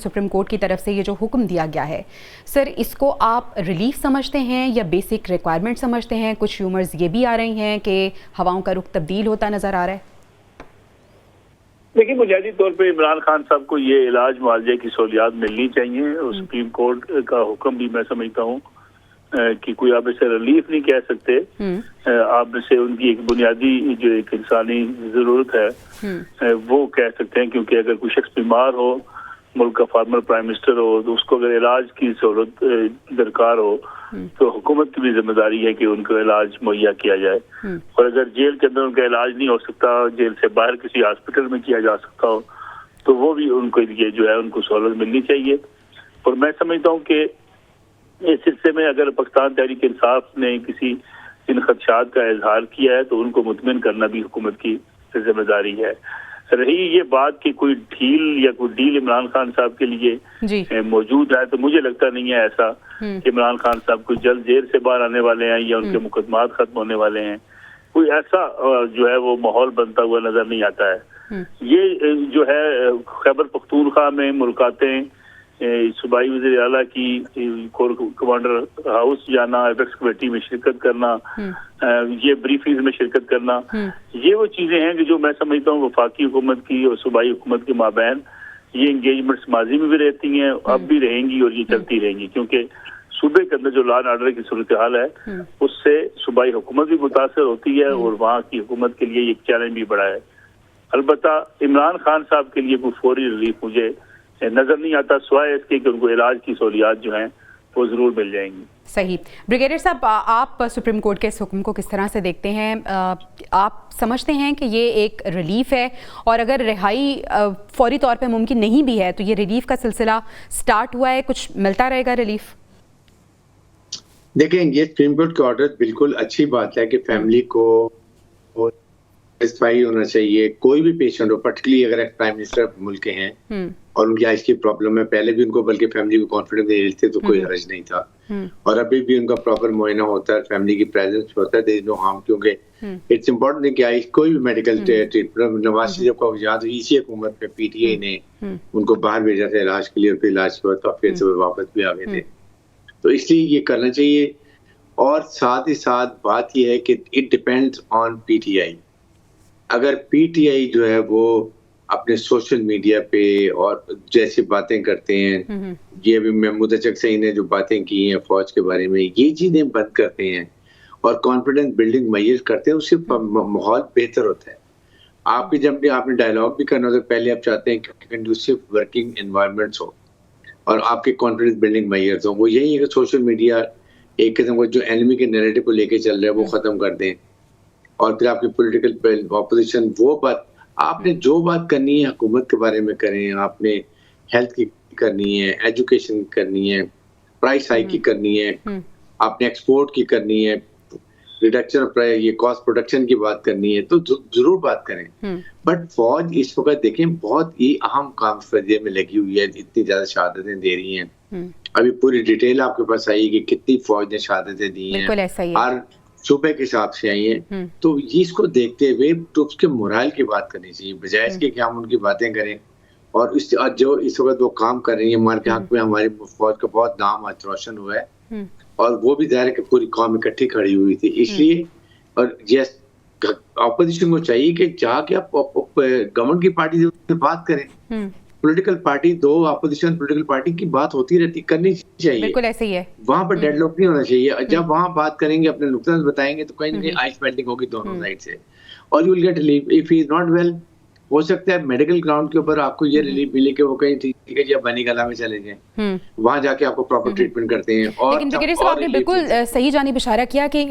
Supreme court की तरफ से ये जो हुक्म दिया गया है, सर इसको आप रिलीफ समझते हैं या बेसिक रिक्वायरमेंट समझते हैं? कुछ ह्यूमर्स ये भी आ रही हैं कि हवाओं का रुख तब्दील होता नजर आ रहा है। देखिए, बुनियादी तौर पे इमरान खान साहब को ये इलाज मुआवजे की सहूलियात मिलनी चाहिए और सुप्रीम कोर्ट का हुक्म भी मैं समझता हूँ कि कोई आप इसे रिलीफ नहीं कह सकते। आप इसे उनकी एक बुनियादी जो एक इंसानी जरूरत है वो कह सकते हैं, क्योंकि अगर कोई शख्स बीमार हो, मुल्क का फॉर्मर प्राइम मिनिस्टर हो, तो उसको अगर इलाज की सहूलत दरकार हो तो हुकूमत की भी जिम्मेदारी है कि उनको इलाज मुहैया किया जाए। और अगर जेल के अंदर उनका इलाज नहीं हो सकता, जेल से बाहर किसी हॉस्पिटल में किया जा सकता हो, तो वो भी उनको ये जो है उनको सहूलत मिलनी चाहिए। और मैं समझता हूँ कि इस सिलसिले में अगर पाकिस्तान तहरीक इंसाफ ने किसी इन खदशात का इजहार किया है तो उनको मुतमिन करना भी हुकूमत की जिम्मेदारी है। रही ये बात कि कोई ढील या कोई डील इमरान खान साहब के लिए मौजूद है, तो मुझे लगता नहीं है ऐसा कि इमरान खान साहब कोई जल्द जेल से बाहर आने वाले हैं या उनके मुकदमात खत्म होने वाले हैं। कोई ऐसा जो है वो माहौल बनता हुआ नजर नहीं आता है। ये जो है खैबर पख्तूनख्वा में मुलाकातें, सूबाई वज़ीर आला की कोर कमांडर हाउस जाना, एपेक्स कमेटी में शिरकत करना, ये ब्रीफिंग में शिरकत करना, ये वो चीजें हैं कि जो मैं समझता हूँ वफाकी हुकूमत की और सूबाई हुकूमत के माबैन ये इंगेजमेंट्स माजी में भी रहती हैं, अब भी रहेंगी और ये चलती रहेंगी, क्योंकि सूबे के अंदर जो लॉ एंड ऑर्डर की सूरत हाल है उससे सूबाई हुकूमत भी मुतासर होती है और वहाँ की हुकूमत के लिए एक चैलेंज भी बड़ा है। अलबत्ता इमरान खान साहब के लिए कोई फौरी रिलीफ मुझे नजर नहीं आता, सिवाय इसके कि उनको इलाज की सहूलियात जो हैं वो जरूर मिल जाएंगी। सही। ब्रिगेडियर साहब, आप सुप्रीम कोर्ट के इस हुक्म को किस तरह से देखते हैं? आप समझते हैं कि ये एक रिलीफ है, और अगर रिहाई फौरी तौर पे मुमकिन नहीं भी है तो ये रिलीफ का सिलसिला स्टार्ट हुआ है, कुछ मिलता रहेगा रिलीफ? देखें, ये सुप्रीम कोर्ट का ऑर्डर बिल्कुल अच्छी बात है कि फैमिली को सेटिस्फाई होना चाहिए। कोई भी पेशेंट हो, पर्टिकुलरली अगर एक प्राइम मिनिस्टर मुल्क के हैं और उनकी आइज की प्रॉब्लम है, पहले भी उनको बल्कि फैमिली को कॉन्फिडेंस दे देते तो कोई हर्ज नहीं था, और अभी भी उनका प्रॉपर मुआयना होता है, फैमिली की प्रेजेंस होता है, देयर इज नो हार्म, क्योंकि इट्स इम्पोर्टेंट है कि आइज कोई भी मेडिकल ट्रीटमेंट, नवाज शरीफ को याद इसी हुकूमत में पीटीआई ने उनको बाहर भेजा था इलाज के लिए, और फिर इलाज के बाद फिर से वापस भी आ गए थे, तो इसलिए ये करना चाहिए। और साथ ही साथ बात यह है कि इट डिपेंड्स ऑन पीटीआई। अगर पीटीआई जो है वो अपने सोशल मीडिया पे और जैसी बातें करते हैं, ये अभी महमूद अचकज़ई ने जो बातें की हैं फौज के बारे में, ये चीजें बंद करते हैं और कॉन्फिडेंस बिल्डिंग मैयर्स करते हैं, उससे माहौल बेहतर होता है। आपके जब भी आपने डायलॉग भी करना होता है, पहले आप चाहते हैं कि कंडूसिव वर्किंग एनवायरनमेंट्स हो और आपके कॉन्फिडेंस बिल्डिंग मैयर्स हो। वो यही है कि सोशल मीडिया एक किस्म का जो एनिमी के नैरेटिव को लेके चल रहा है वो खत्म कर दें, और फिर आपकी पॉलिटिकल ऑपोजिशन वो बात, आपने जो बात करनी है हुकूमत के बारे में करें, आपने हेल्थ की करनी है, एजुकेशन की करनी है, प्राइस हाइक की करनी है, आपने एक्सपोर्ट की करनी है, रिडक्शन ऑफ प्राइस, ये कॉस्ट प्रोडक्शन की बात करनी है, तो जरूर बात करें। बट फौज इस वक्त देखें बहुत ही अहम काम फर्जे में लगी हुई है, इतनी ज्यादा शहादतें दे रही हैं। अभी पूरी डिटेल आपके पास आई कि कितनी फौज ने शहादतें दी हैं, हर सूबे के हिसाब से आई है, तो इसको देखते हुए ट्रूप्स के मोरल की बात करनी चाहिए, बजाय इसके कि हम उनकी बातें करें। और जो इस वक्त वो काम कर रही है हमारे के हक में, हमारी फौज का बहुत नाम आज रोशन हुआ है, और वो भी जाहिर है कि पूरी कौम इकट्ठी खड़ी हुई थी, इसलिए। और यस, ऑपोजिशन को चाहिए कि जाके आप गवर्नमेंट की पार्टी से बात करें। पॉलिटिकल पार्टी, दो अपोजिशन पॉलिटिकल पार्टी की बात होती रहती, करनी चाहिए, बिल्कुल ऐसे ही है, वहां पर डेडलॉक नहीं होना चाहिए। जब वहां बात करेंगे, अपने नुकसान बताएंगे, तो कहीं ना कहीं आइस मेल्टिंग होगी दोनों साइड से, और you will get relief. If he is not well, हो सकता है मेडिकल ग्राउंड के ऊपर आपको ये रिलीफ मिले कि वो कहीं ठीक है जी, अब बनी गला में चले जाएं, वहां जाके आपको प्रॉपर ट्रीटमेंट करते हैं। और लेकिन आपने बिल्कुल सही जानिब इशारा किया कि